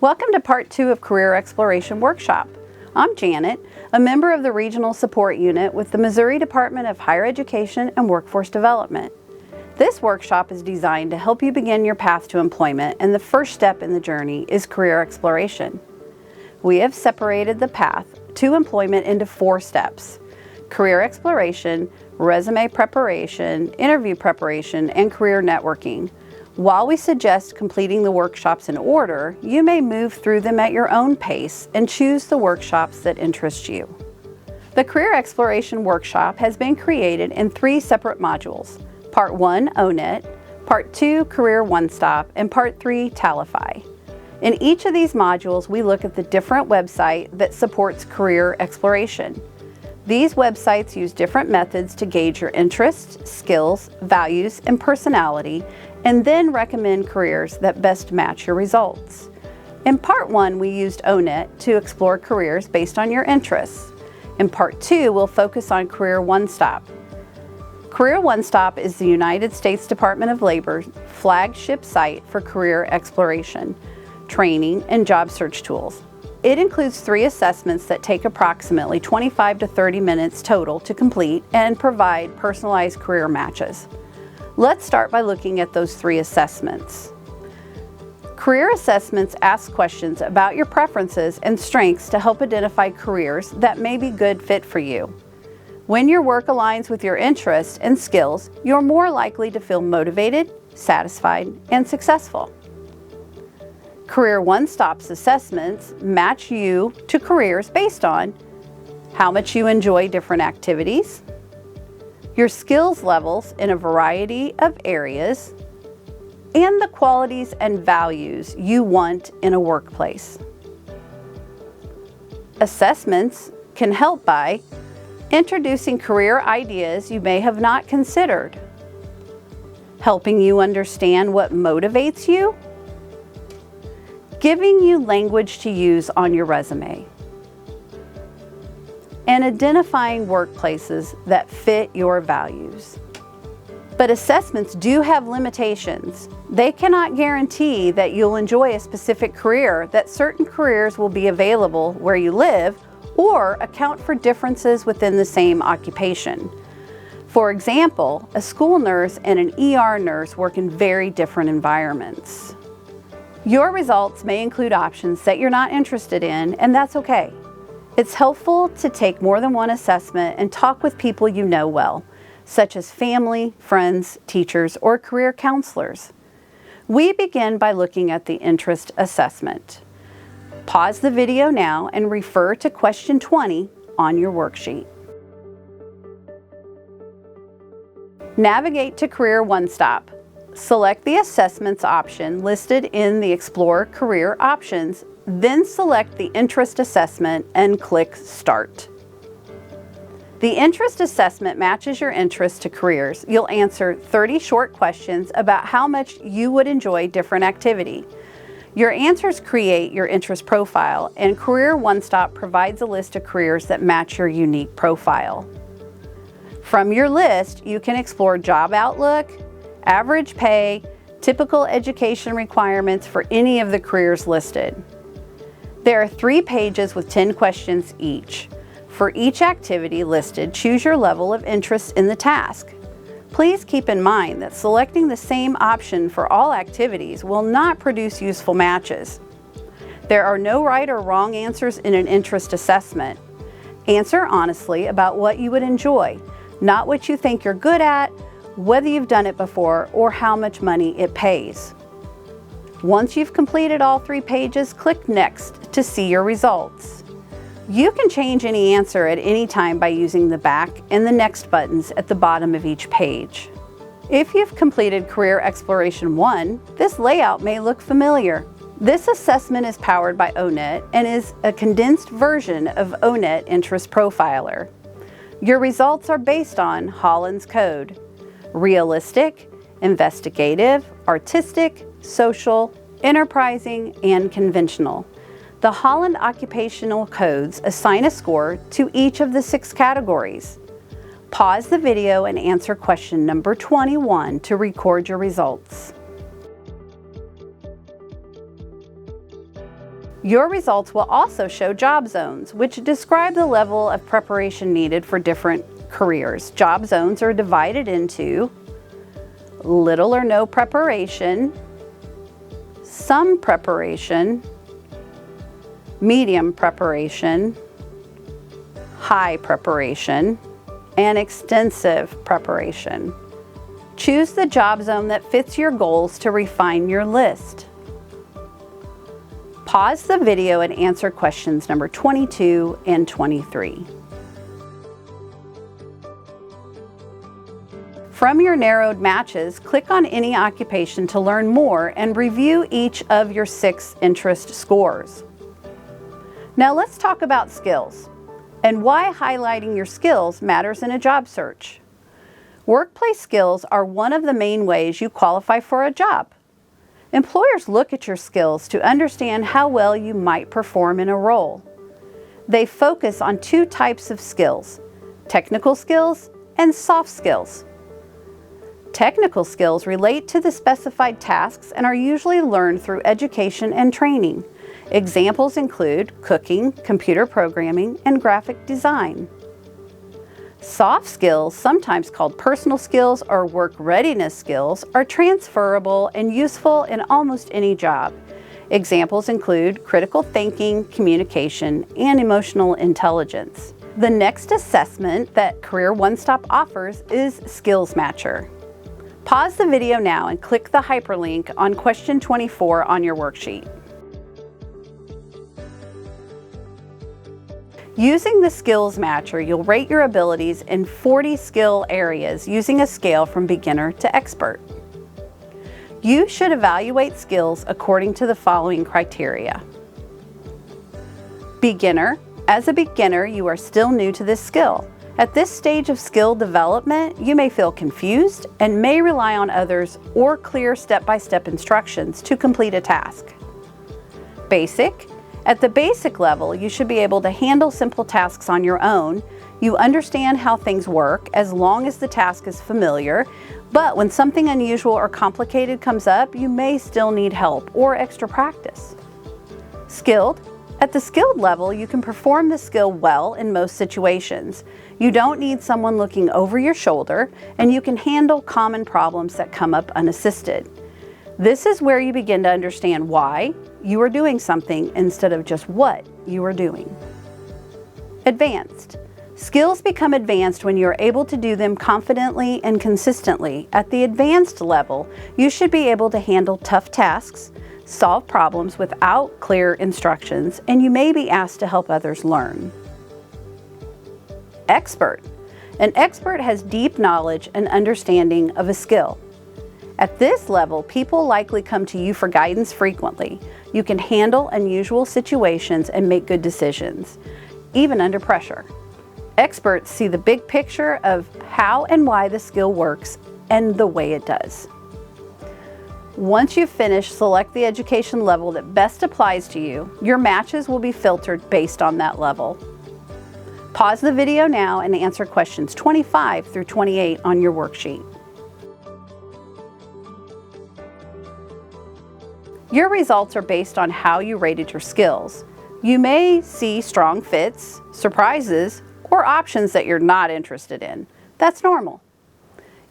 Welcome to Part 2 of Career Exploration Workshop. I'm Janet, a member of the Regional Support Unit with the Missouri Department of Higher Education and Workforce Development. This workshop is designed to help you begin your path to employment, and the first step in the journey is career exploration. We have separated the path to employment into 4 steps: career exploration, resume preparation, interview preparation, and career networking. While we suggest completing the workshops in order, you may move through them at your own pace and choose the workshops that interest you. The Career Exploration Workshop has been created in 3 separate modules: Part 1, ONET, Part 2, CareerOneStop, and Part 3, Talify. In each of these modules, we look at the different website that supports career exploration. These websites use different methods to gauge your interests, skills, values, and personality, and then recommend careers that best match your results. In Part 1, we used ONET to explore careers based on your interests. In Part 2, we'll focus on CareerOneStop. CareerOneStop is the United States Department of Labor's flagship site for career exploration, training, and job search tools. It includes 3 assessments that take approximately 25 to 30 minutes total to complete and provide personalized career matches. Let's start by looking at those 3 assessments. Career assessments ask questions about your preferences and strengths to help identify careers that may be a good fit for you. When your work aligns with your interests and skills, you're more likely to feel motivated, satisfied, and successful. CareerOneStop's assessments match you to careers based on how much you enjoy different activities, your skills levels in a variety of areas, and the qualities and values you want in a workplace. Assessments can help by introducing career ideas you may have not considered, helping you understand what motivates you, giving you language to use on your resume, and identifying workplaces that fit your values. But assessments do have limitations. They cannot guarantee that you'll enjoy a specific career, that certain careers will be available where you live, or account for differences within the same occupation. For example, a school nurse and an ER nurse work in very different environments. Your results may include options that you're not interested in, and that's okay. It's helpful to take more than one assessment and talk with people you know well, such as family, friends, teachers, or career counselors. We begin by looking at the interest assessment. Pause the video now and refer to question 20 on your worksheet. Navigate to CareerOneStop. Select the assessments option listed in the Explore Career options, then select the interest assessment and click Start. The interest assessment matches your interest to careers. You'll answer 30 short questions about how much you would enjoy different activity. Your answers create your interest profile, and CareerOneStop provides a list of careers that match your unique profile. From your list, you can explore job outlook, average pay, typical education requirements for any of the careers listed. There are 3 pages with 10 questions each. For each activity listed, choose your level of interest in the task. Please keep in mind that selecting the same option for all activities will not produce useful matches. There are no right or wrong answers in an interest assessment. Answer honestly about what you would enjoy, not what you think you're good at, whether you've done it before, or how much money it pays. Once you've completed all 3 pages, click Next to see your results. You can change any answer at any time by using the back and the Next buttons at the bottom of each page. If you've completed Career Exploration 1, this layout may look familiar. This assessment is powered by ONET and is a condensed version of ONET Interest Profiler. Your results are based on Holland's Code: realistic, investigative, artistic, social, enterprising, and conventional. The Holland occupational codes assign a score to each of the 6 categories. Pause the video and answer question number 21 to record your results. Your results will also show job zones, which describe the level of preparation needed for different careers. Job zones are divided into little or no preparation, some preparation, medium preparation, high preparation, and extensive preparation. Choose the job zone that fits your goals to refine your list. Pause the video and answer questions number 22 and 23. From your narrowed matches, click on any occupation to learn more and review each of your 6 interest scores. Now let's talk about skills and why highlighting your skills matters in a job search. Workplace skills are one of the main ways you qualify for a job. Employers look at your skills to understand how well you might perform in a role. They focus on 2 types of skills: technical skills and soft skills. Technical skills relate to the specified tasks and are usually learned through education and training. Examples include cooking, computer programming, and graphic design. Soft skills, sometimes called personal skills or work readiness skills, are transferable and useful in almost any job. Examples include critical thinking, communication, and emotional intelligence. The next assessment that CareerOneStop offers is Skills Matcher. Pause the video now and click the hyperlink on question 24 on your worksheet. Using the Skills Matcher, you'll rate your abilities in 40 skill areas using a scale from beginner to expert. You should evaluate skills according to the following criteria. Beginner. As a beginner, you are still new to this skill. At this stage of skill development, you may feel confused and may rely on others or clear step-by-step instructions to complete a task. Basic. At the basic level, you should be able to handle simple tasks on your own. You understand how things work as long as the task is familiar, but when something unusual or complicated comes up, you may still need help or extra practice. Skilled. At the skilled level, you can perform the skill well in most situations. You don't need someone looking over your shoulder, and you can handle common problems that come up unassisted. This is where you begin to understand why you are doing something instead of just what you are doing. Advanced. Skills become advanced when you are able to do them confidently and consistently. At the advanced level, you should be able to handle tough tasks, solve problems without clear instructions, and you may be asked to help others learn. Expert. An expert has deep knowledge and understanding of a skill. At this level, people likely come to you for guidance frequently. You can handle unusual situations and make good decisions, even under pressure. Experts see the big picture of how and why the skill works and the way it does. Once you've finished, select the education level that best applies to you. Your matches will be filtered based on that level. Pause the video now and answer questions 25 through 28 on your worksheet. Your results are based on how you rated your skills. You may see strong fits, surprises, or options that you're not interested in. That's normal.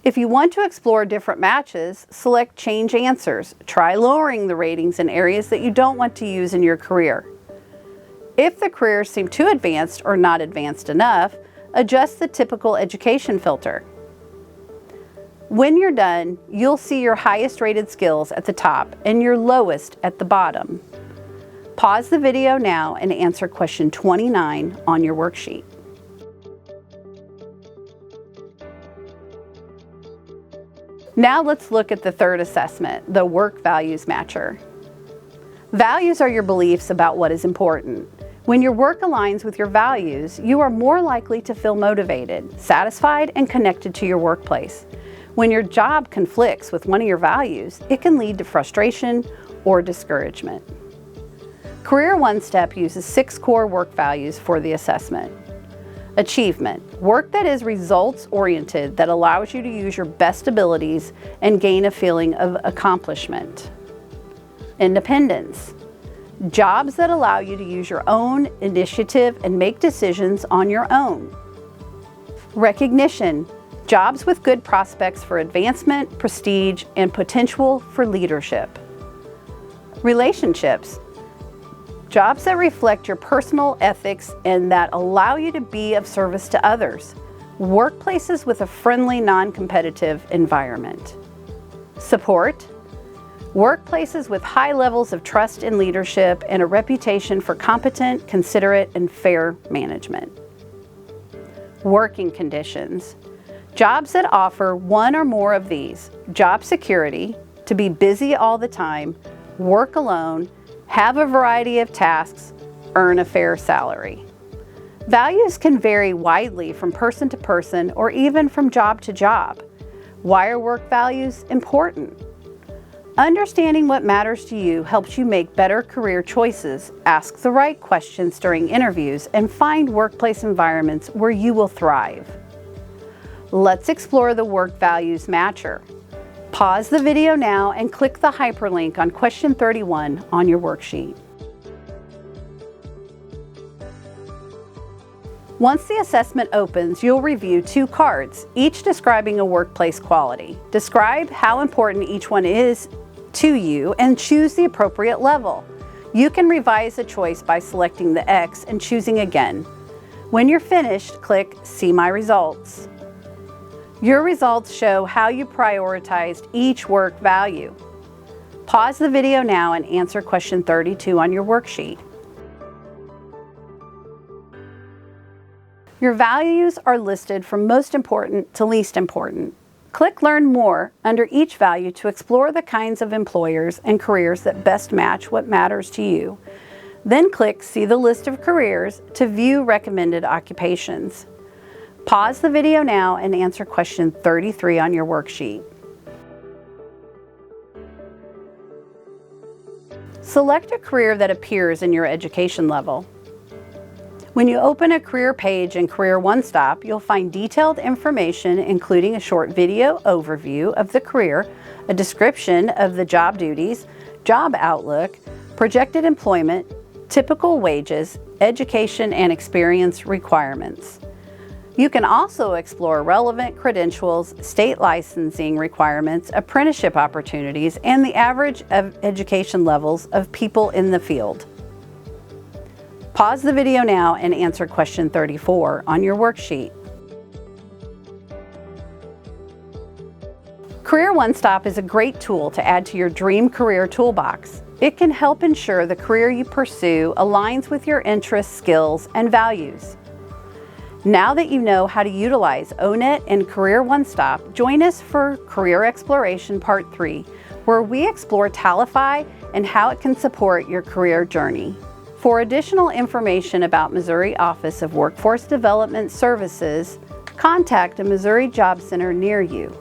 If you want to explore different matches, select Change Answers. Try lowering the ratings in areas that you don't want to use in your career. If the careers seem too advanced or not advanced enough, adjust the typical education filter. When you're done, you'll see your highest rated skills at the top and your lowest at the bottom. Pause the video now and answer question 29 on your worksheet. Now let's look at the third assessment, the Work Values Matcher. Values are your beliefs about what is important. When your work aligns with your values, you are more likely to feel motivated, satisfied, and connected to your workplace. When your job conflicts with one of your values, it can lead to frustration or discouragement. CareerOneStop uses 6 core work values for the assessment. Achievement, work that is results-oriented that allows you to use your best abilities and gain a feeling of accomplishment. Independence, Jobs that allow you to use your own initiative and make decisions on your own. Recognition. Jobs with good prospects for advancement, prestige, and potential for leadership. Relationships. Jobs that reflect your personal ethics and that allow you to be of service to others. Workplaces with a friendly, non-competitive environment. Support. Workplaces with high levels of trust and leadership and a reputation for competent, considerate, and fair management. Working conditions. Jobs that offer one or more of these: job security, to be busy all the time, work alone, have a variety of tasks, earn a fair salary. Values can vary widely from person to person or even from job to job. Why are work values important? Understanding what matters to you helps you make better career choices, ask the right questions during interviews, and find workplace environments where you will thrive. Let's explore the work values matcher. Pause the video now and click the hyperlink on question 31 on your worksheet. Once the assessment opens, you'll review 2 cards, each describing a workplace quality. Describe how important each one is to you and choose the appropriate level. You can revise a choice by selecting the X and choosing again. When you're finished, click See My Results. Your results show how you prioritized each work value. Pause the video now and answer question 32 on your worksheet. Your values are listed from most important to least important. Click Learn More under each value to explore the kinds of employers and careers that best match what matters to you. Then click See the List of Careers to view recommended occupations. Pause the video now and answer question 33 on your worksheet. Select a career that appears in your education level. When you open a career page in CareerOneStop, you'll find detailed information including a short video overview of the career, a description of the job duties, job outlook, projected employment, typical wages, education and experience requirements. You can also explore relevant credentials, state licensing requirements, apprenticeship opportunities, and the average of education levels of people in the field. Pause the video now and answer question 34 on your worksheet. CareerOneStop is a great tool to add to your dream career toolbox. It can help ensure the career you pursue aligns with your interests, skills, and values. Now that you know how to utilize ONET and CareerOneStop, join us for Career Exploration Part 3, where we explore Talify and how it can support your career journey. For additional information about Missouri Office of Workforce Development Services, contact a Missouri Job Center near you.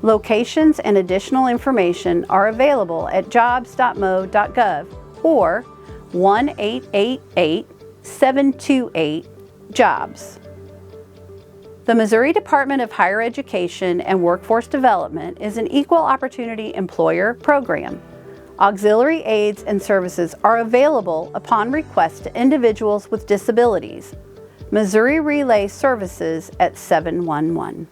Locations and additional information are available at jobs.mo.gov or 1-888-728-JOBS. The Missouri Department of Higher Education and Workforce Development is an equal opportunity employer program. Auxiliary aids and services are available upon request to individuals with disabilities. Missouri Relay Services at 711.